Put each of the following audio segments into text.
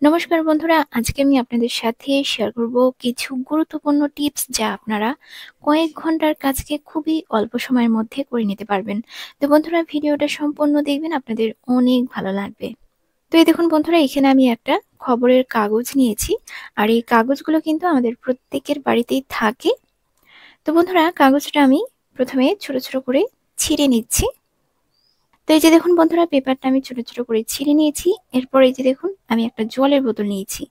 নমস্কার বন্ধুরা, আজকে আমি আপনাদের সাথে শেয়ার করব কিছু গুরুত্বপূর্ণ টিপস যা আপনারা কয়েক ঘন্টার কাজকে খুবই অল্প সময়ের মধ্যে করে নিতে পারবেন। তো বন্ধুরা, ভিডিওটা সম্পূর্ণ দেখবেন, আপনাদের অনেক ভালো লাগবে। তো এই দেখুন বন্ধুরা, এখানে আমি একটা খবরের কাগজ নিয়েছি। আর এই কাগজগুলো কিন্তু আমাদের প্রত্যেকের বাড়িতেই থাকে। তো বন্ধুরা, কাগজটা আমি প্রথমে ছোট ছোট করে ছিঁড়ে নিচ্ছি। তো এই যে দেখুন বন্ধুরা, পেপারটা আমি ছোট ছোট করে ছিঁড়ে নিয়েছি। এরপর এই যে দেখুন, আমি একটা জলের বোতল নিয়েছি।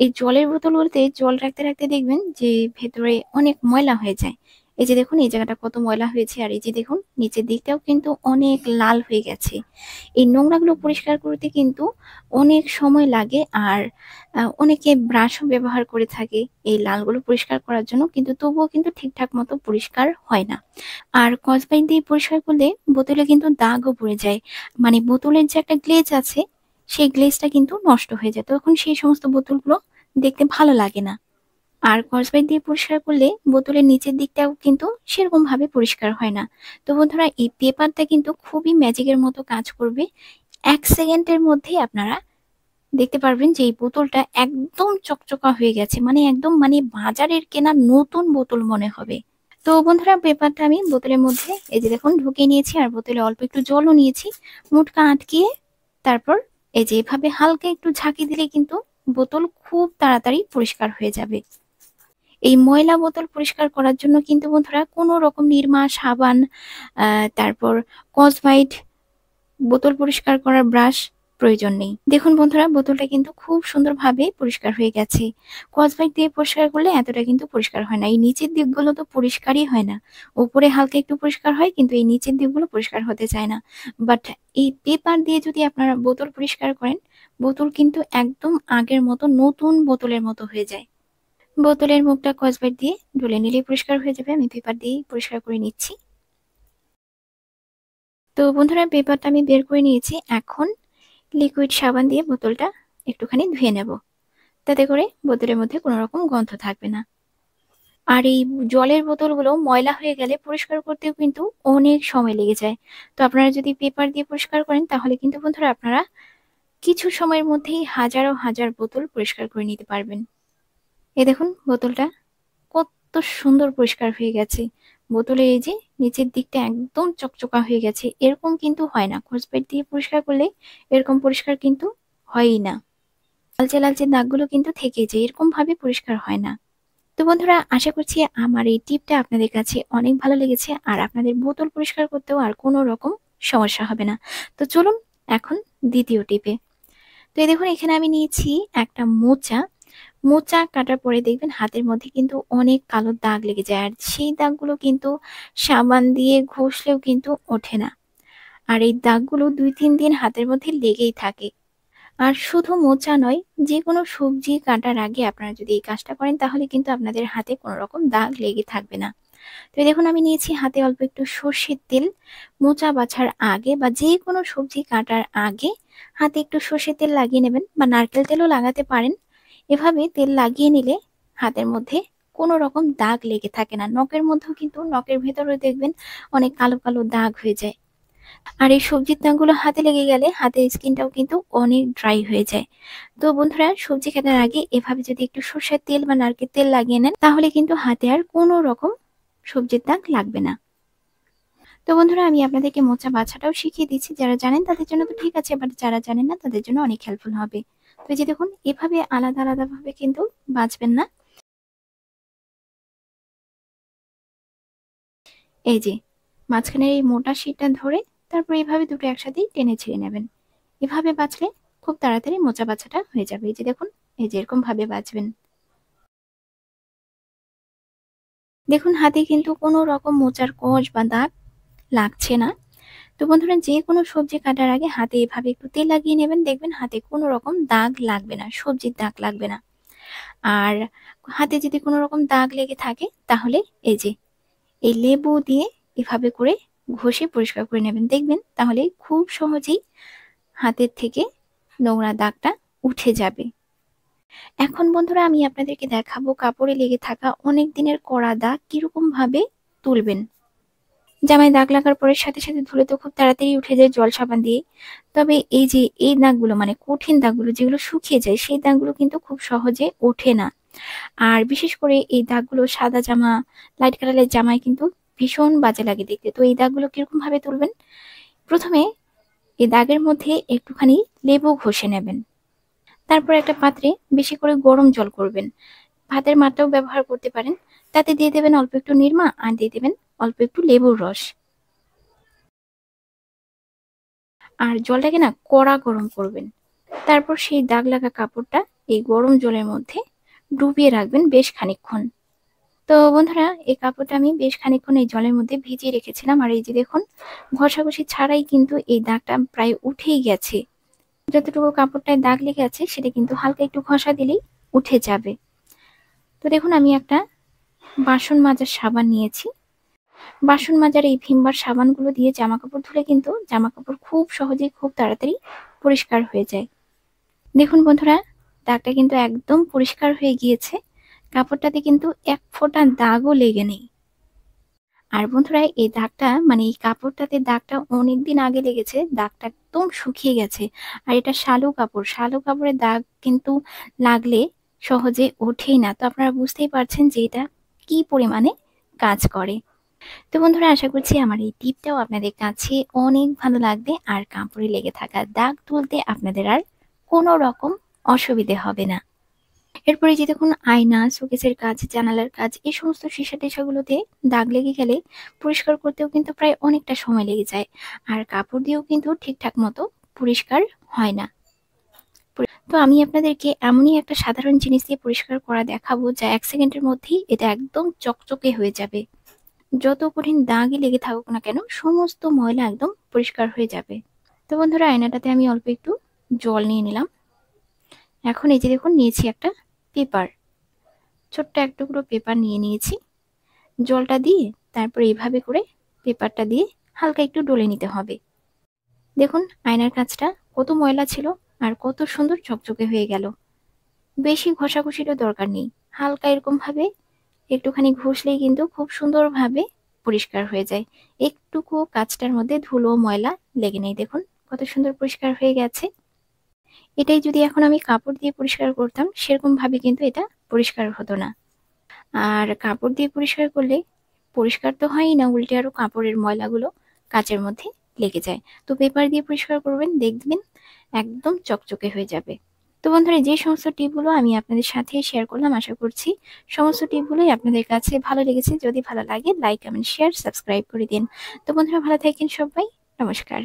এই জলের বোতলগুলোতে জল রাখতে রাখতে দেখবেন যে ভেতরে অনেক ময়লা হয়ে যায়। এই যে দেখুন, এই জায়গাটা কত ময়লা হয়েছে, আর এই যে দেখুন নিচের দিকটাও কিন্তু অনেক লাল হয়ে গেছে। এই নোংরাগুলো পরিষ্কার করতে কিন্তু অনেক সময় লাগে। আর অনেকে ব্রাশও ব্যবহার করে থাকে এই লালগুলো পরিষ্কার করার জন্য, কিন্তু তবুও কিন্তু ঠিকঠাক মতো পরিষ্কার হয় না। আর স্কচব্রাইট দিয়ে পরিষ্কার করলে বোতলে কিন্তু দাগও পড়ে যায়। মানে বোতলের যে একটা গ্লেজ আছে, সেই গ্লেজটা কিন্তু নষ্ট হয়ে যায়। তখন সেই সমস্ত বোতলগুলো দেখতে ভালো লাগে না। আর স্কচব্রাইট দিয়ে পরিষ্কার করলে বোতলের নিচের দিকটাও কিন্তু সেরকম ভাবে পরিষ্কার হয় না। তো বন্ধুরা, এই পেপারটা কিন্তু খুবই ম্যাজিকের মতো কাজ করবে। ১ সেকেন্ডের মধ্যেই আপনারা দেখতে পারবেন যে এই বোতলটা একদম চকচকা হয়ে গেছে। মানে একদম বাজারের কেনা নতুন বোতল মনে হবে। তো বন্ধুরা, পেপারটা আমি বোতলের মধ্যে এই যে দেখুন ঢুকিয়ে নিয়েছি, আর বোতলে অল্প একটু জলও নিয়েছি। মুটকা আটকিয়ে তারপর এই যে এভাবে হালকা একটু ঝাঁকি দিলে কিন্তু বোতল খুব তাড়াতাড়ি পরিষ্কার হয়ে যাবে। এই ময়লা বোতল পরিষ্কার করার জন্য কিন্তু বন্ধুরা কোনো রকম নিরমা, সাবান, তারপর স্কচব্রাইট, বোতল পরিষ্কার করার ব্রাশ প্রয়োজন নেই। দেখুন বন্ধুরা, বোতলটা কিন্তু খুব সুন্দরভাবে পরিষ্কার হয়ে গেছে। স্কচব্রাইট দিয়ে পরিষ্কার করলে এতটা কিন্তু পরিষ্কার হয় না। এই নিচের দিকগুলো তো পরিষ্কারই হয় না। উপরে হালকা একটু পরিষ্কার হয়, কিন্তু এই নিচের দিকগুলো পরিষ্কার হতে চায় না। বাট এই পেপার দিয়ে যদি আপনারা বোতল পরিষ্কার করেন, বোতল কিন্তু একদম আগের মতো নতুন বোতলের মতো হয়ে যায়। বোতলের মুখটা স্কচব্রাইট দিয়ে ডলে নিলেই পরিষ্কার হয়ে যাবে। আমি পেপার দিয়েই পরিষ্কার করে নিচ্ছি। তো বন্ধুরা, পেপারটা আমি বের করে নিয়েছি। এখন লিকুইড সাবান দিয়ে বোতলটা একটুখানি ধুয়ে নেব, তাতে করে বোতলের মধ্যে কোনো রকম গন্ধ থাকবে না। আর এই জলের বোতলগুলো ময়লা হয়ে গেলে পরিষ্কার করতেও কিন্তু অনেক সময় লেগে যায়। তো আপনারা যদি পেপার দিয়ে পরিষ্কার করেন, তাহলে কিন্তু বন্ধুরা আপনারা কিছু সময়ের মধ্যেই হাজারো হাজার বোতল পরিষ্কার করে নিতে পারবেন। এই দেখুন বোতলটা কত সুন্দর পরিষ্কার হয়ে গেছে। বোতলের এই যে নিচের দিকটা একদম চকচকা হয়ে গেছে। এরকম কিন্তু হয় না, স্কচব্রাইট দিয়ে পরিষ্কার করলে এরকম পরিষ্কার কিন্তু হয়ই না। লালচে লালচে দাগগুলো কিন্তু থেকে যায়, এরকম ভাবে পরিষ্কার হয় না। তো বন্ধুরা, আশা করছি আমার এই টিপটা আপনাদের কাছে অনেক ভালো লেগেছে, আর আপনাদের বোতল পরিষ্কার করতেও আর কোনো রকম সমস্যা হবে না। তো চলুন এখন দ্বিতীয় টিপে। তো এই দেখুন, এখানে আমি নিয়েছি একটা মোচা। মোচা কাটার পরে দেখবেন হাতের মধ্যে কিন্তু অনেক কালো দাগ লেগে যায়, আর সেই দাগগুলো কিন্তু সাবান দিয়ে ঘষলেও কিন্তু ওঠে না। আর এই দাগগুলো ২-৩ দিন হাতের মধ্যে লেগেই থাকে। আর শুধু মোচা নয়, যেকোনো সবজি কাটার আগে আপনারা যদি এই কাজটা করেন, তাহলে কিন্তু আপনাদের হাতে কোনো রকম দাগ লেগে থাকবে না। তো এই দেখুন, আমি নিয়েছি হাতে অল্প একটু সর্ষের তেল। মোচা বাছার আগে বা যেকোনো সবজি কাটার আগে হাতে একটু সর্ষের তেল লাগিয়ে নেবেন, বা নারকেল তেলও লাগাতে পারেন। এভাবে তেল লাগিয়ে নিলে হাতের মধ্যে কোনো রকম দাগ লেগে থাকে না। নখের মধ্যেও কিন্তু, নখের ভেতরেও দেখবেন অনেক কালো কালো দাগ হয়ে যায়। আর এই সবজির দাগগুলো হাতে লেগে গেলে হাতের স্কিনটাও কিন্তু অনেক ড্রাই হয়ে যায়। তো বন্ধুরা, সবজি কাটার আগে এভাবে যদি একটু সর্ষের তেল বা নারকেল তেল লাগিয়ে নেন, তাহলে কিন্তু হাতে আর কোনো রকম সবজির দাগ লাগবে না। তো বন্ধুরা, আমি আপনাদেরকে মোচা বাছাটাও শিখিয়ে দিচ্ছি। যারা জানেন তাদের জন্য তো ঠিক আছে, বাট যারা জানেন না তাদের জন্য অনেক হেল্পফুল হবে। তো এই যে দেখুন, এভাবে আলাদা আলাদা ভাবে কিন্তু বাছবেন না। এই যে মাঝখানের এই মোটা শিটটা ধরে তারপর এইভাবে দুটো একসাথেই টেনে ছিঁড়ে নেবেন। এভাবে বাছলে খুব তাড়াতাড়ি মোচা বাছাটা হয়ে যাবে। এই যে দেখুন, এই যে এরকম ভাবে বাছবেন। দেখুন, হাতে কিন্তু কোনো রকম মোচার কষ বা দাগ লাগছে না। তো বন্ধুরা, যে কোনো সবজি কাটার আগে হাতে এভাবে একটু তেল লাগিয়ে নেবেন, দেখবেন হাতে কোনো রকম দাগ লাগবে না, সবজির দাগ লাগবে না। আর হাতে যদি কোনো রকম দাগ লেগে থাকে, তাহলে এই যে এই লেবু দিয়ে এভাবে করে ঘষে পরিষ্কার করে নেবেন, দেখবেন তাহলে খুব সহজেই হাতের থেকে নোংরা দাগটা উঠে যাবে। এখন বন্ধুরা, আমি আপনাদেরকে দেখাবো কাপড়ে লেগে থাকা অনেক দিনের কড়া দাগ কিরকম ভাবে তুলবেন। জামায় দাগ লাগার পরে সাথে সাথে ধুলে তো খুব তাড়াতাড়ি উঠে যায় জল সাবান দিয়ে। তবে এই যে এই দাগগুলো মানে কঠিন দাগগুলো যেগুলো শুকিয়ে যায় সেই দাগগুলো কিন্তু খুব সহজে ওঠে না। আর বিশেষ করে এই দাগগুলো সাদা জামা, লাইট কালারের জামায় কিন্তু ভীষণ বাজে লাগে দেখতে। তো এই দাগগুলো কিরকম ভাবে তুলবেন? প্রথমে এই দাগের মধ্যে একটুখানি লেবু ঘষে নেবেন। তারপর একটা পাত্রে বেশি করে গরম জল করবেন। ভাতের মাঠটাও ব্যবহার করতে পারেন। তাতে দিয়ে দেবেন অল্প একটু নিরমা আর দিয়ে দেবেন অল্প একটু লেবুর রস। আর জলটাকে না কড়া গরম করবেন। তারপর সেই দাগ লাগা কাপড়টা এই গরম জলের মধ্যে ডুবিয়ে রাখবেন বেশ খানিকক্ষণ। তো বন্ধুরা, এই কাপড়টা আমি বেশ খানিকক্ষণ এই জলের মধ্যে ভিজিয়ে রেখেছিলাম। আর এই যে দেখুন, ঘষাঘষি ছাড়াই কিন্তু এই দাগটা প্রায় উঠেই গেছে। যতটুকু কাপড়টায় দাগ লেগে আছে সেটা কিন্তু হালকা একটু ঘষা দিলেই উঠে যাবে। তো দেখুন, আমি একটা বাসন মাজার সাবান নিয়েছি। বাসন মাজার এই ভিমবার সাবানগুলো দিয়ে জামা কাপড় ধুলে কিন্তু জামা কাপড় খুব সহজেই খুব তাড়াতাড়ি পরিষ্কার হয়ে যায়। দেখুন বন্ধুরা, দাগটা কিন্তু একদম পরিষ্কার হয়ে গিয়েছে। কাপড়টাতে কিন্তু এক ফোঁটা দাগও লেগে নেই। আর বন্ধুরা, এই দাগটা মানে এই কাপড়টাতে দাগটা অনেকদিন আগে লেগেছে, দাগটা একদম শুকিয়ে গেছে। আর এটা শালু কাপড়, শালু কাপড়ের দাগ কিন্তু লাগলে সহজে ওঠেই না। তো আপনারা বুঝতেই পারছেন যে এটা কি পরিমাণে কাজ করে। তো বন্ধুরা, আশা করছি আমার এই টিপটাও আপনাদের কাছে অনেক ভালো লাগবে আর কাপড়ে লেগে থাকা দাগ তুলতে আপনাদের আর কোনো রকম অসুবিধে হবে না। এরপরে যে দেখুন, আয়না, শোকেসের কাজ, জানালার কাজ, এই সমস্ত সীসা টিসাগুলোতে দাগ লেগে গেলে পরিষ্কার করতেও কিন্তু প্রায় অনেকটা সময় লেগে যায়। আর কাপড় দিয়েও কিন্তু ঠিকঠাক মতো পরিষ্কার হয় না। তো আমি আপনাদেরকে এমনই একটা সাধারণ জিনিস দিয়ে পরিষ্কার করা দেখাবো যা 1 সেকেন্ডের মধ্যেই এটা একদম চকচকে হয়ে যাবে। যত কঠিন দাগই লেগে থাকুক না কেন, সমস্ত ময়লা একদম পরিষ্কার হয়ে যাবে। তো বন্ধুরা, আয়নাটাতে আমি অল্প একটু জল নিয়ে নিলাম। এখন এই যে দেখুন, নিয়েছি একটা পেপার, ছোট্ট এক টুকরো পেপার নিয়ে নিয়েছি। জলটা দিয়ে তারপর এইভাবে করে পেপারটা দিয়ে হালকা একটু ডলে নিতে হবে। দেখুন, আয়নার কাছটা কত ময়লা ছিল আর কত সুন্দর চকচকে হয়ে গেল। বেশি ঘষাঘষিরও দরকার নেই, হালকা এরকম ভাবে একটুখানি ঘষলেই কিন্তু খুব সুন্দরভাবে পরিষ্কার হয়ে যায়। একটুকু কাজটার মধ্যে ধুলো ময়লা লেগে নেই। দেখুন কত সুন্দর পরিষ্কার হয়ে গেছে। এটাই যদি এখন আমি কাপড় দিয়ে পরিষ্কার করতাম সেরকম ভাবে কিন্তু এটা পরিষ্কার হতো না। আর কাপড় দিয়ে পরিষ্কার করলে পরিষ্কার তো হয়ই না, উল্টে আরো কাপড়ের ময়লাগুলো কাচের মধ্যে লেগে যায়। তো পেপার দিয়ে পরিষ্কার করবেন, দেখবেন একদম চকচকে হয়ে যাবে। তো বন্ধুরা, যে সমস্ত টিপগুলো আমি আপনাদের সাথে শেয়ার করলাম, আশা করছি সমস্ত টিপগুলোই আপনাদের কাছে ভালো লেগেছে। যদি ভালো লাগে লাইক, কমেন্ট, শেয়ার, সাবস্ক্রাইব করে দিন। তো বন্ধুরা, ভালো থাকেন সবাই। নমস্কার।